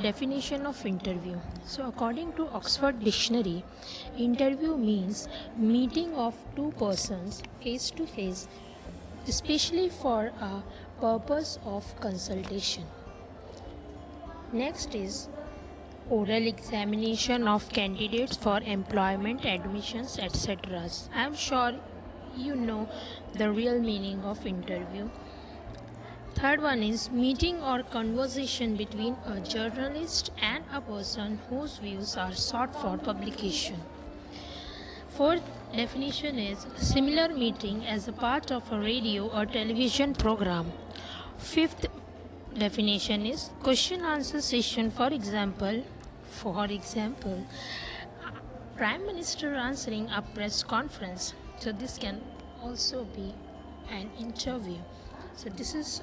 Definition of interview. So, according to Oxford Dictionary, interview means meeting of two persons face to face, especially for a purpose of consultation. Next is oral examination of candidates for employment, admissions, etc. I am sure you know the real meaning of interview. Third one is meeting or conversation between a journalist and a person whose views are sought for publication. Fourth definition is similar meeting as a part of a radio or television program. Fifth definition is question answer session. For example, Prime Minister answering a press conference. So this can also be an interview. So this is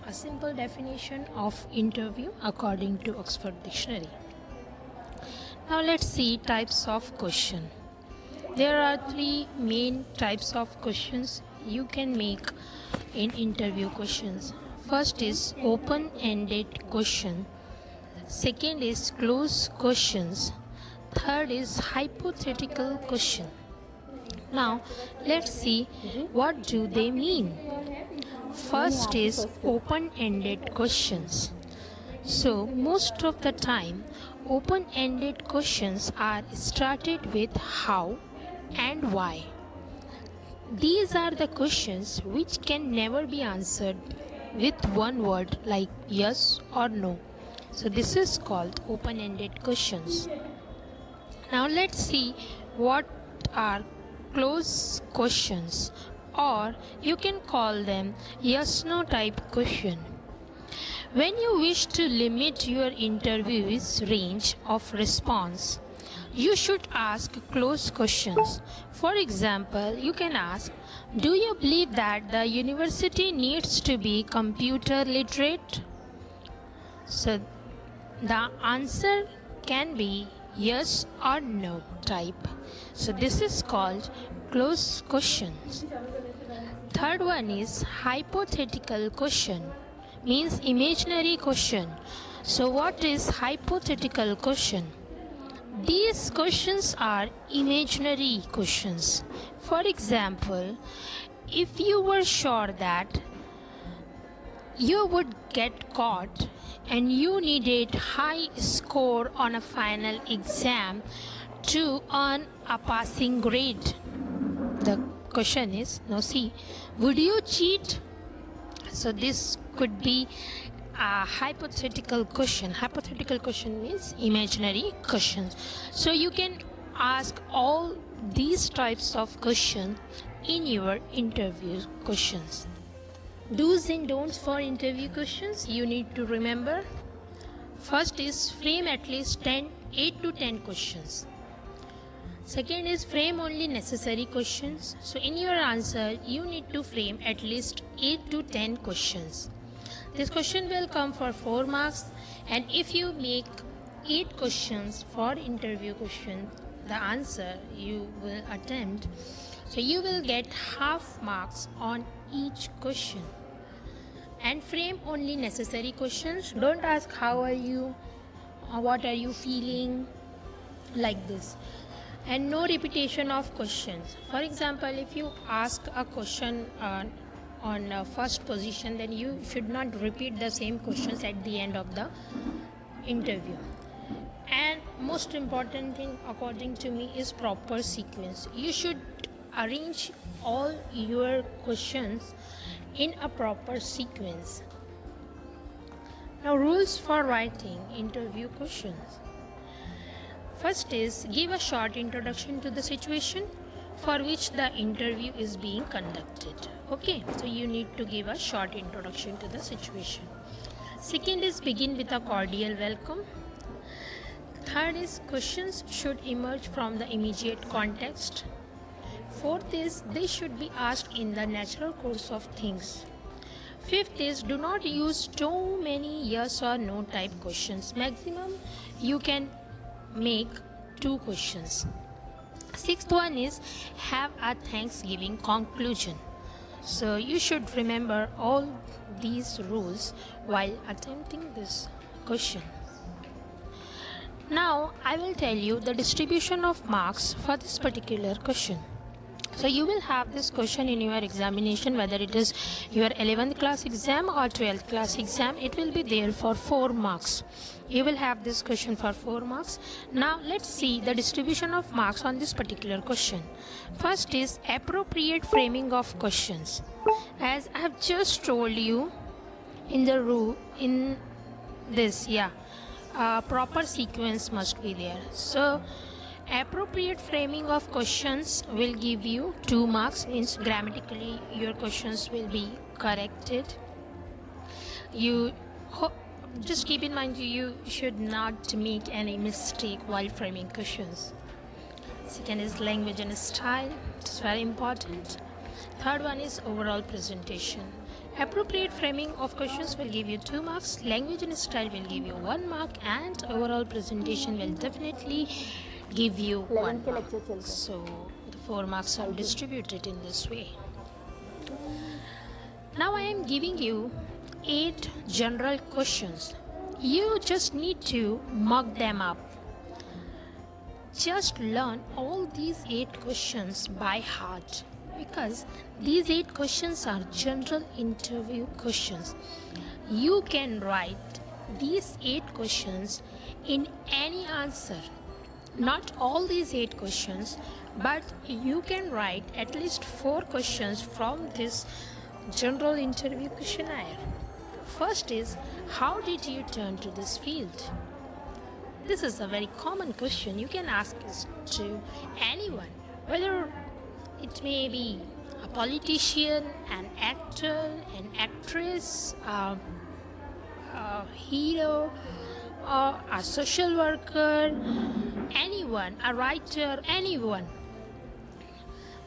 a simple definition of interview according to Oxford Dictionary. Now let's see types of question. There are three main types of questions you can make in interview questions. First is open-ended question. Second is closed questions. Third is hypothetical question. Now let's see what do they mean. First is open-ended questions. So most of the time open-ended questions are started with how and why. These are the questions which can never be answered with one word like yes or no. So this is called open-ended questions. Now let's see what are closed questions, or you can call them yes no type question. When you wish to limit your interviewee's range of response, you should ask closed questions. For example, you can ask, do you believe that the university needs to be computer literate? So the answer can be yes or no type. So this is called closed questions. Third one is hypothetical question, means imaginary question. So what is hypothetical question? These questions are imaginary questions. For example, if you were sure that you would get caught and you needed high score on a final exam to earn a passing grade, the question is, would you cheat? So this could be a hypothetical question. Hypothetical question means imaginary questions. So you can ask all these types of questions in your interview questions. Do's and don'ts for interview questions you need to remember. First is frame at least 8 to 10 questions. Second is frame only necessary questions. So in your answer, you need to frame at least 8 to 10 questions. This question will come for 4 marks, and if you make 8 questions for interview question, the answer you will attempt, so you will get half marks on each question. And frame only necessary questions. Don't ask how are you, or what are you feeling, like this. And no repetition of questions. For example, if you ask a question on first position, then you should not repeat the same questions at the end of the interview. And most important thing according to me is proper sequence. You should arrange all your questions in a proper sequence. Now, rules for writing interview questions. First is give a short introduction to the situation for which the interview is being conducted. Okay, so you need to give a short introduction to the situation. Second is begin with a cordial welcome. Third is questions should emerge from the immediate context. Fourth is they should be asked in the natural course of things. Fifth is do not use too many yes or no type questions. Maximum you can make 2 questions. Sixth one is have a Thanksgiving conclusion. So you should remember all these rules while attempting this question. Now I will tell you the distribution of marks for this particular question. So you will have this question in your examination, whether it is your 11th class exam or 12th class exam. It will be there for 4 marks. You will have this question for 4 marks. Now let's see the distribution of marks on this particular question. First is appropriate framing of questions. As I have just told you in this, proper sequence must be there. So appropriate framing of questions will give you 2 marks, means grammatically your questions will be corrected. Just keep in mind you should not make any mistake while framing questions. Second is language and style. It's very important. Third one is overall presentation. Appropriate framing of questions will give you 2 marks, language and style will give you 1 mark, and overall presentation will definitely give you 1 mark. So the 4 marks are distributed in this way. Now I am giving you 8 general questions. You just need to mug them up. Just learn all these 8 questions by heart, because these 8 questions are general interview questions. You can write these 8 questions in any answer. Not all these 8 questions, but you can write at least 4 questions from this general interview questionnaire. First is, how did you turn to this field? This is a very common question. You can ask this to anyone, whether it may be a politician, an actor, an actress, a hero, or a social worker, anyone, a writer, anyone.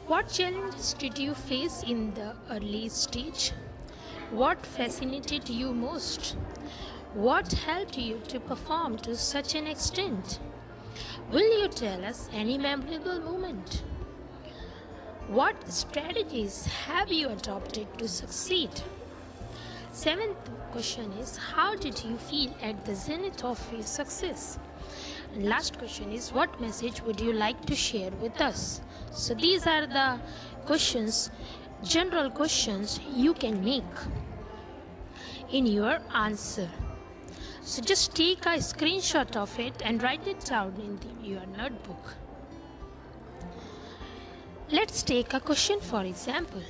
What challenges did you face in the early stage? What fascinated you most? What helped you to perform to such an extent? Will you tell us any memorable moment? What strategies have you adopted to succeed? 7th question is, how did you feel at the zenith of your success? And last question is, what message would you like to share with us? So these are the questions, general questions you can make in your answer. So just take a screenshot of it and write it down in your notebook. Let's take a question for example.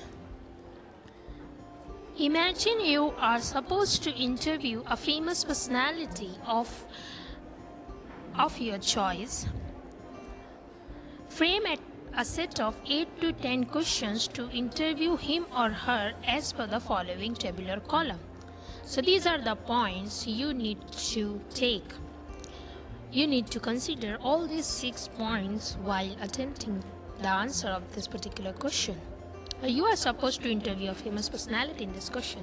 Imagine you are supposed to interview a famous personality of your choice. Frame a set of 8 to 10 questions to interview him or her as per the following tabular column. So these are the points you need to take. You need to consider all these 6 points while attempting the answer of this particular question. You are supposed to interview a famous personality in this question.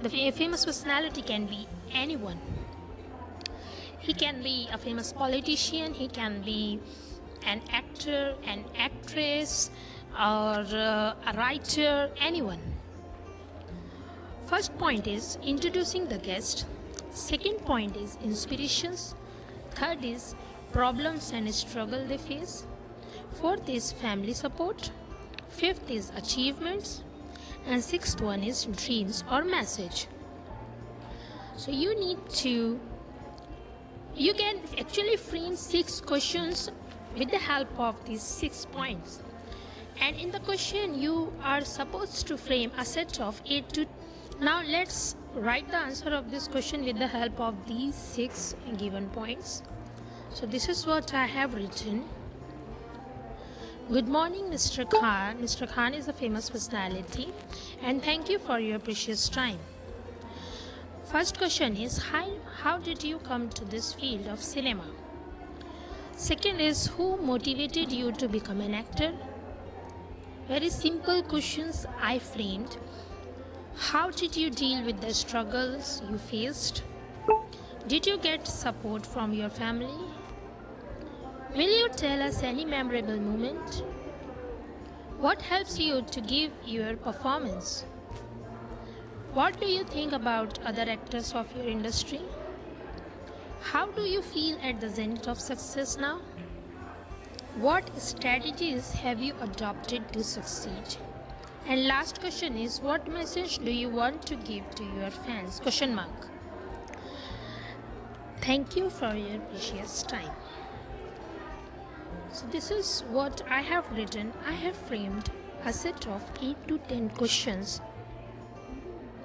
The famous personality can be anyone. He can be a famous politician, he can be an actor, an actress, or a writer, anyone. First point is introducing the guest. Second point is inspirations. Third is problems and struggle they face. Fourth is family support. Fifth is achievements. And sixth one is dreams or message. So you can actually frame 6 questions with the help of these 6 points. And in the question you are supposed to frame a set of 8 to. Now let's write the answer of this question with the help of these 6 given points. So this is what I have written. Good morning, Mr. Khan. Mr. Khan is a famous personality, and thank you for your precious time. First question is, how did you come to this field of cinema? Second is, who motivated you to become an actor? Very simple questions I framed. How did you deal with the struggles you faced? Did you get support from your family? Will you tell us any memorable moment? What helps you to give your performance? What do you think about other actors of your industry? How do you feel at the zenith of success now? What strategies have you adopted to succeed? And last question is, what message do you want to give to your fans? Question mark. Thank you for your precious time. So this is what I have written. I have framed a set of 8 to 10 questions.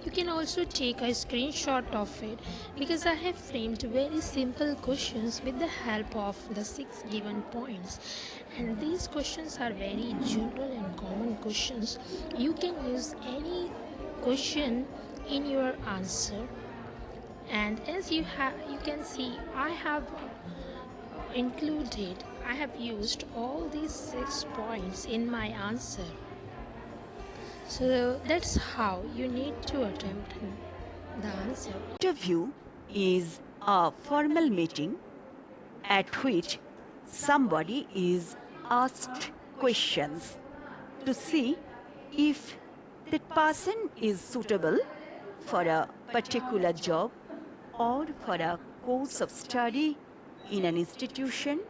You can also take a screenshot of it because I have framed very simple questions with the help of the 6 given points, and these questions are very general and common questions. You can use any question in your answer, and as you can see, I have used all these 6 points in my answer. So that's how you need to attempt the answer. Interview is a formal meeting at which somebody is asked questions to see if that person is suitable for a particular job or for a course of study in an institution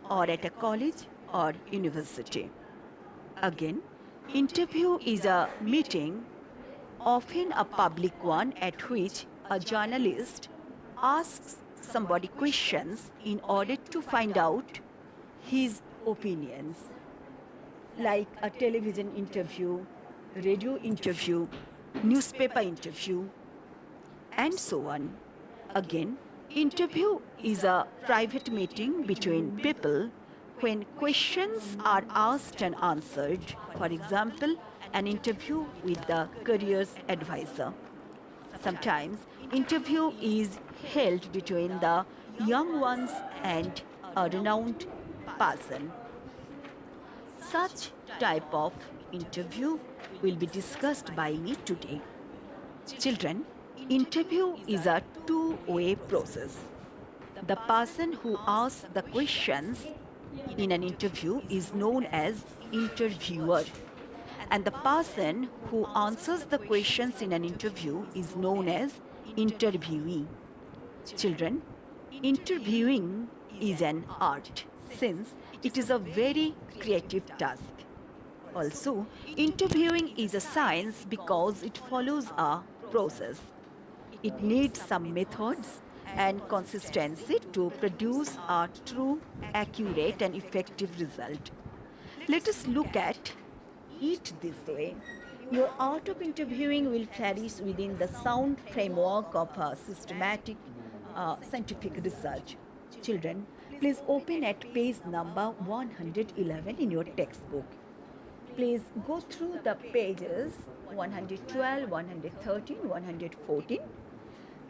or at a college or university. Again, interview is a meeting, often a public one, at which a journalist asks somebody questions in order to find out his opinions, like a television interview, radio interview, newspaper interview, and so on. Again, interview is a private meeting between people when questions are asked and answered. For example, an interview with the careers advisor. Sometimes interview is held between the young ones and a renowned person. Such type of interview will be discussed by me today. Children, interview is a two-way process. The person who asks the questions in an interview is known as interviewer, and the person who answers the questions in an interview is known as interviewee. Children, interviewing is an art since it is a very creative task. Also, interviewing is a science because it follows a process. It needs some methods and consistency to produce a true, accurate, and effective result. Let us look at it this way. Your art of interviewing will flourish within the sound framework of a systematic scientific research. Children, please open at page number 111 in your textbook. Please go through the pages 112, 113, 114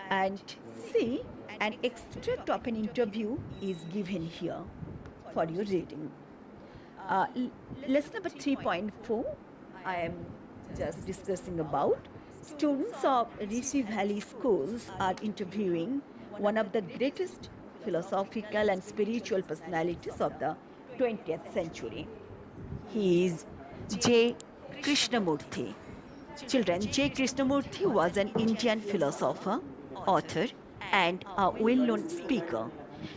and see an extract of an interview is given here for your reading. Lesson number 3.4, I am just discussing about. Students of Rishi Valley schools are interviewing one of the greatest philosophical and spiritual personalities of the 20th century. He is J. Krishnamurthy. Children, J. Krishnamurthy was an Indian philosopher, author, and a well-known speaker.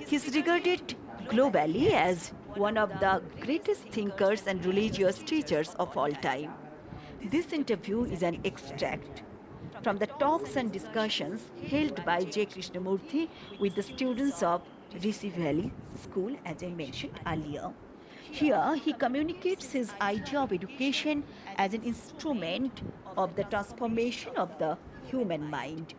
He is regarded globally as one of the greatest thinkers and religious teachers of all time. This interview is an extract from the talks and discussions held by J. Krishnamurthy with the students of Rishi Valley School, as I mentioned earlier. Here, he communicates his idea of education as an instrument of the transformation of the human mind.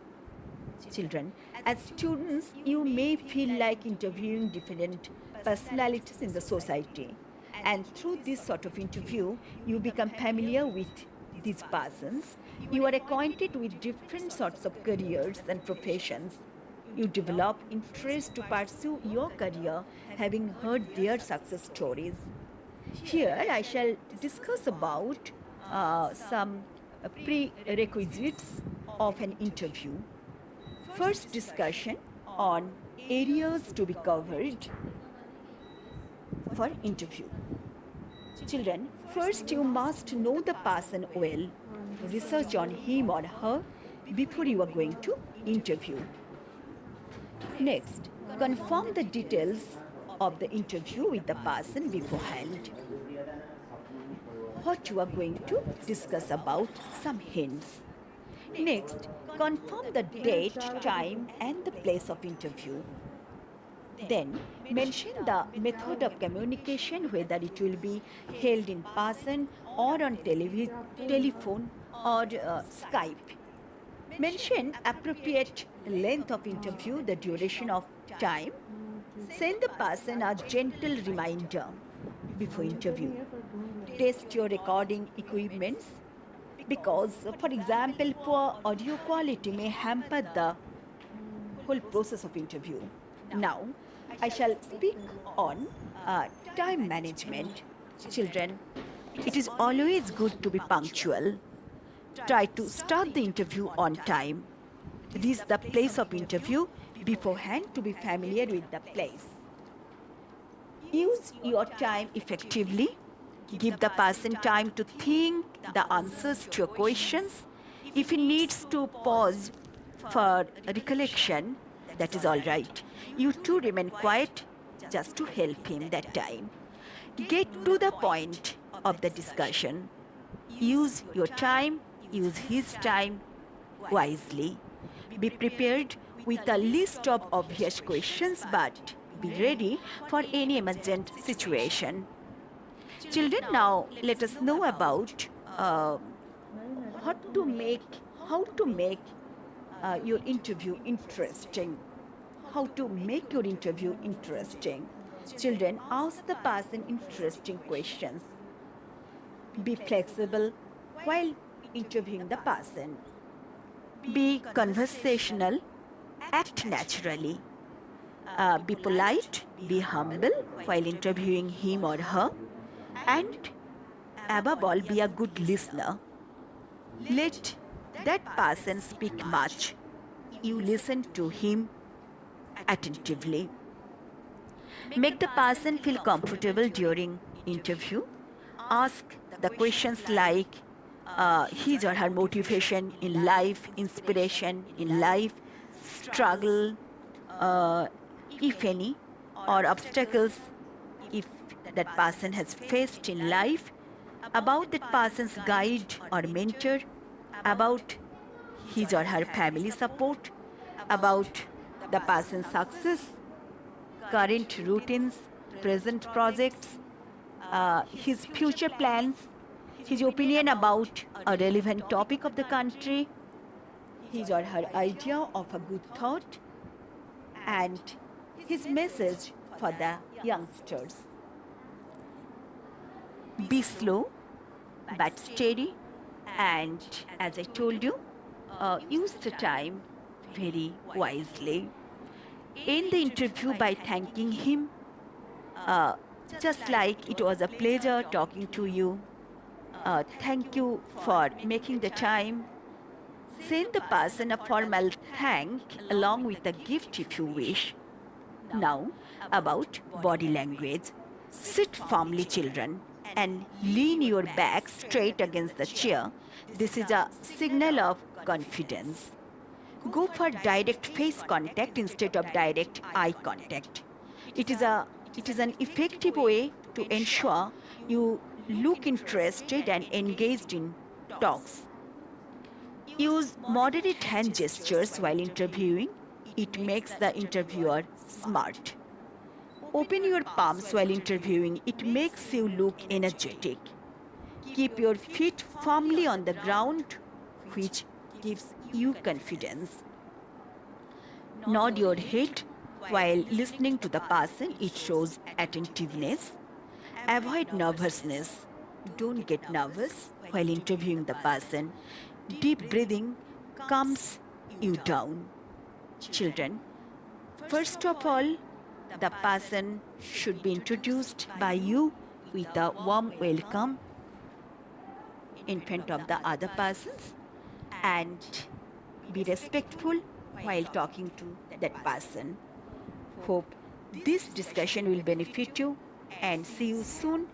Children, as students, you may feel like interviewing different personalities in the society. And through this sort of interview, you become familiar with these persons. You are acquainted with different sorts of careers and professions. You develop interest to pursue your career having heard their success stories. Here I shall discuss about some prerequisites of an interview. First, discussion on areas to be covered for interview. Children, first you must know the person well. Research on him or her before you are going to interview. Next, Confirm the details of the interview with the person beforehand. What you are going to discuss about, some hints. Next, confirm the date, time, and the place of interview. Then, mention the method of communication, whether it will be held in person or on telephone or Skype. Mention appropriate length of interview, the duration of time. Send the person a gentle reminder before interview. Test your recording equipments because, for example, poor audio quality may hamper the whole process of interview. Now, I shall speak on time management. Children, it is always good to be punctual. Try to start the interview on time. Reach the place of interview beforehand to be familiar with the place. Use your time effectively. Give the person time to think the answers to your questions. If he needs to pause for recollection, that is all right. You too remain quiet just to help him that time. Get to the point of the discussion. Use your time, use his time wisely. Be prepared with a list of obvious questions, but be ready for any emergent situation. Children, now let us know about what to make, how to make your interview interesting. How to make your interview interesting. Children, ask the person interesting questions. Be flexible while interviewing the person. Be conversational, act naturally. Be polite, be humble while interviewing him or her, and above all, be a good listener. Let that person speak much. You listen to him attentively. Make the person feel comfortable during interview. Ask the questions like his or her motivation in life, inspiration in life, struggle, uh, if any, or obstacles if that person has faced in life, about that person's guide or mentor, about his or her family support, about the person's success, current routines, present projects, his future plans, his opinion about a relevant topic of the country, his or her idea of a good thought, and his message for the youngsters. Be slow but steady, and as I told you, use the time very wisely. End the interview by thanking him, uh, just like it was a pleasure talking to you. Thank you for making the time. Send the person a formal thank along with a gift if you wish. Now, about body language. Sit firmly, children, and lean your back straight against the chair. This is a signal of confidence. Go for direct face contact instead of direct eye contact. It is an effective way to ensure you look interested and engaged in talks. Use moderate hand gestures while interviewing. It makes the interviewer smart. Open your palms while interviewing. It makes you look energetic. Keep your feet firmly on the ground, which gives you confidence. Nod your head while listening to the person. It shows attentiveness. Avoid nervousness. Don't get nervous while interviewing the person. Deep breathing calms you down. Children, first of all, the person should be introduced by you with a warm welcome in front of the other persons, and be respectful while talking to that person. Hope this discussion will benefit you, and see you soon